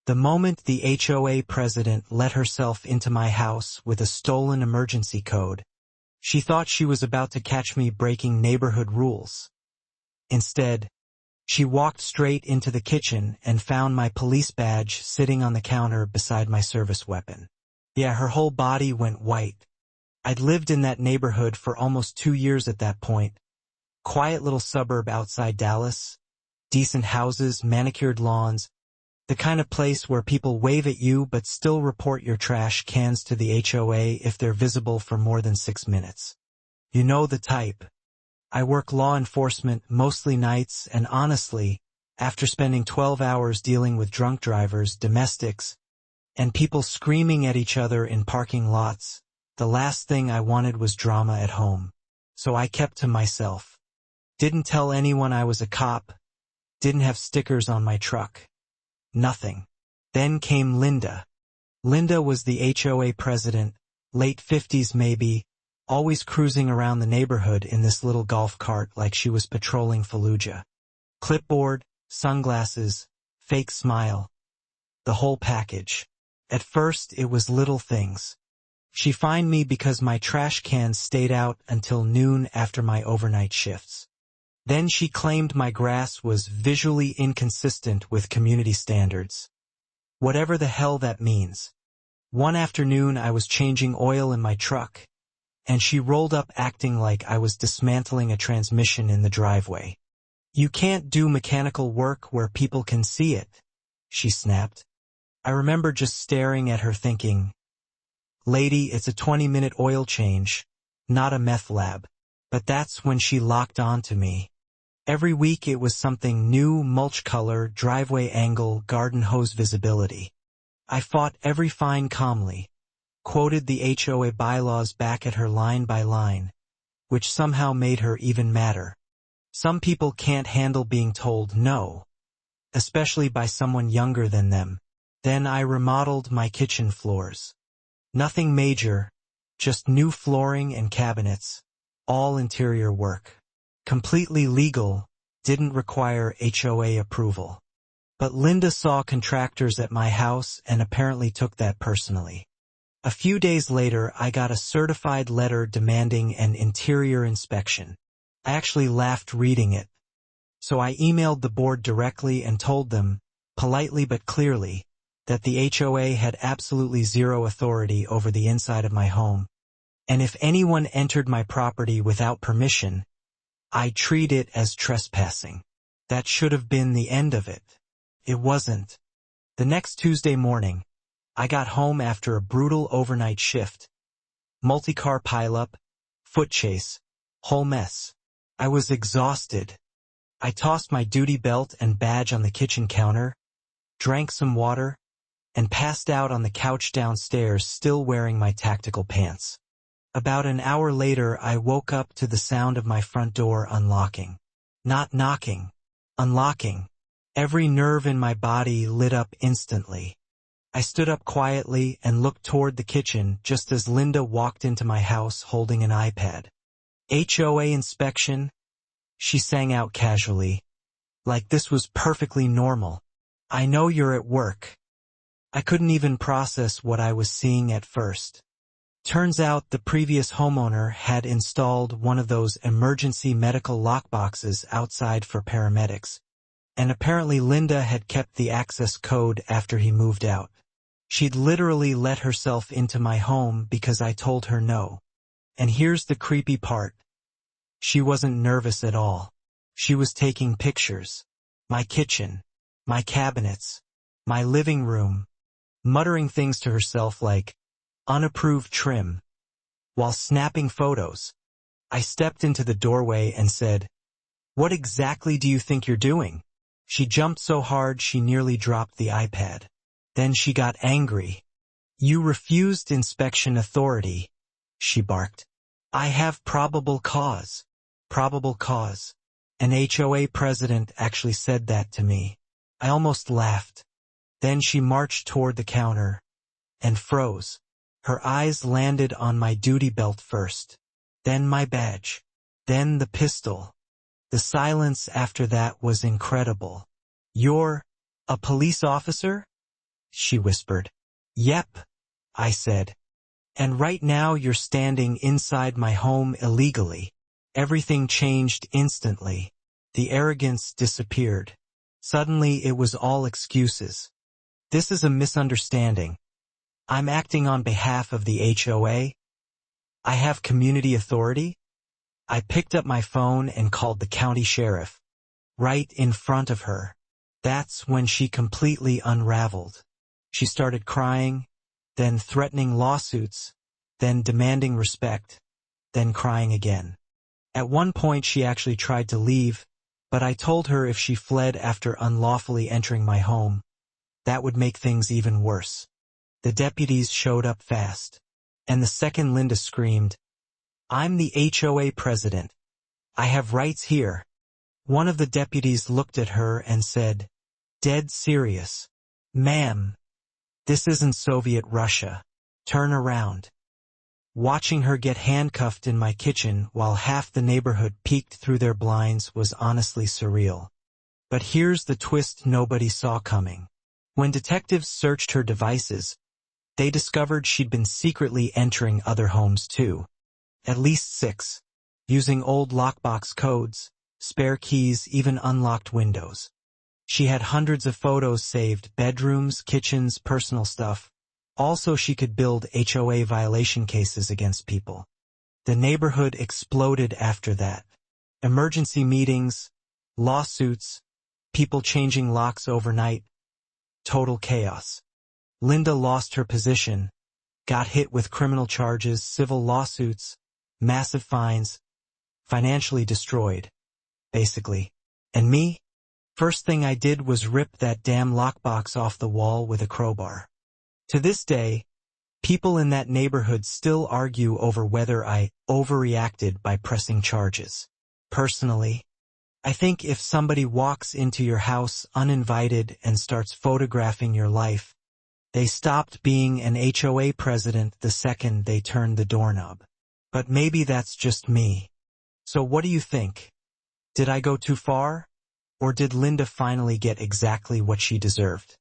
The moment the HOA president let herself into my house with a stolen emergency code, she thought she was about to catch me breaking neighborhood rules. Instead, she walked straight into the kitchen and found my police badge sitting on the counter beside my service weapon. Yeah, her whole body went white. I'd lived in that neighborhood for almost 2 years at that point. Quiet little suburb outside Dallas. Decent houses, manicured lawns. The kind of place where people wave at you but still report your trash cans to the HOA if they're visible for more than 6 minutes. You know the type. I work law enforcement, mostly nights, and honestly, after spending 12 hours dealing with drunk drivers, domestics, and people screaming at each other in parking lots, the last thing I wanted was drama at home. So I kept to myself. Didn't tell anyone I was a cop. Didn't have stickers on my truck. Nothing. Then came Linda. Linda was the HOA president, late 50s maybe, always cruising around the neighborhood in this little golf cart like she was patrolling Fallujah. Clipboard, sunglasses, fake smile. The whole package. At first it was little things. She fined me because my trash cans stayed out until noon after my overnight shifts. Then she claimed my grass was visually inconsistent with community standards. Whatever the hell that means. One afternoon I was changing oil in my truck, and she rolled up acting like I was dismantling a transmission in the driveway. "You can't do mechanical work where people can see it," she snapped. I remember just staring at her thinking, "Lady, it's a 20-minute oil change, not a meth lab." But that's when she locked on to me. Every week it was something new: mulch color, driveway angle, garden hose visibility. I fought every fine calmly, quoted the HOA bylaws back at her line by line, which somehow made her even madder. Some people can't handle being told no, especially by someone younger than them. Then I remodeled my kitchen floors. Nothing major, just new flooring and cabinets, all interior work. Completely legal, didn't require HOA approval. But Linda saw contractors at my house and apparently took that personally. A few days later, I got a certified letter demanding an interior inspection. I actually laughed reading it. So I emailed the board directly and told them, politely but clearly, that the HOA had absolutely zero authority over the inside of my home. And if anyone entered my property without permission, I treat it as trespassing. That should have been the end of it. It wasn't. The next Tuesday morning, I got home after a brutal overnight shift. Multi-car pileup, foot chase, whole mess. I was exhausted. I tossed my duty belt and badge on the kitchen counter, drank some water, and passed out on the couch downstairs still wearing my tactical pants. About an hour later, I woke up to the sound of my front door unlocking. Not knocking, unlocking. Every nerve in my body lit up instantly. I stood up quietly and looked toward the kitchen just as Linda walked into my house holding an iPad. "HOA inspection," she sang out casually, like this was perfectly normal. "I know you're at work." I couldn't even process what I was seeing at first. Turns out the previous homeowner had installed one of those emergency medical lockboxes outside for paramedics, and apparently Linda had kept the access code after he moved out. She'd literally let herself into my home because I told her no. And here's the creepy part. She wasn't nervous at all. She was taking pictures. My kitchen, my cabinets, my living room, muttering things to herself like, "Unapproved trim." While snapping photos, I stepped into the doorway and said, "What exactly do you think you're doing?" She jumped so hard she nearly dropped the iPad. Then she got angry. "You refused inspection authority," she barked. "I have probable cause." Probable cause. An HOA president actually said that to me. I almost laughed. Then she marched toward the counter and froze. Her eyes landed on my duty belt first, then my badge, then the pistol. The silence after that was incredible. "You're a police officer?" she whispered. Yep, I said. And right now you're standing inside my home illegally. Everything changed instantly. The arrogance disappeared. Suddenly it was all excuses. This is a misunderstanding. I'm acting on behalf of the HOA. I have community authority. I picked up my phone and called the county sheriff. Right in front of her. That's when she completely unraveled. She started crying, then threatening lawsuits, then demanding respect, then crying again. At one point she actually tried to leave, but I told her if she fled after unlawfully entering my home, that would make things even worse. The deputies showed up fast. And the second Linda screamed, I'm the HOA president. I have rights here. One of the deputies looked at her and said, Dead serious. Ma'am, this isn't Soviet Russia. Turn around. Watching her get handcuffed in my kitchen while half the neighborhood peeked through their blinds was honestly surreal. But here's the twist nobody saw coming. When detectives searched her devices, they discovered she'd been secretly entering other homes too. At least 6. Using old lockbox codes, spare keys, even unlocked windows. She had hundreds of photos saved, bedrooms, kitchens, personal stuff. Also, she could build HOA violation cases against people. The neighborhood exploded after that. Emergency meetings, lawsuits, people changing locks overnight. Total chaos. Linda lost her position, got hit with criminal charges, civil lawsuits, massive fines, financially destroyed, basically. And me? First thing I did was rip that damn lockbox off the wall with a crowbar. To this day, people in that neighborhood still argue over whether I overreacted by pressing charges. Personally, I think if somebody walks into your house uninvited and starts photographing your life, they stopped being an HOA president the second they turned the doorknob. But maybe that's just me. So what do you think? Did I go too far? Or did Linda finally get exactly what she deserved?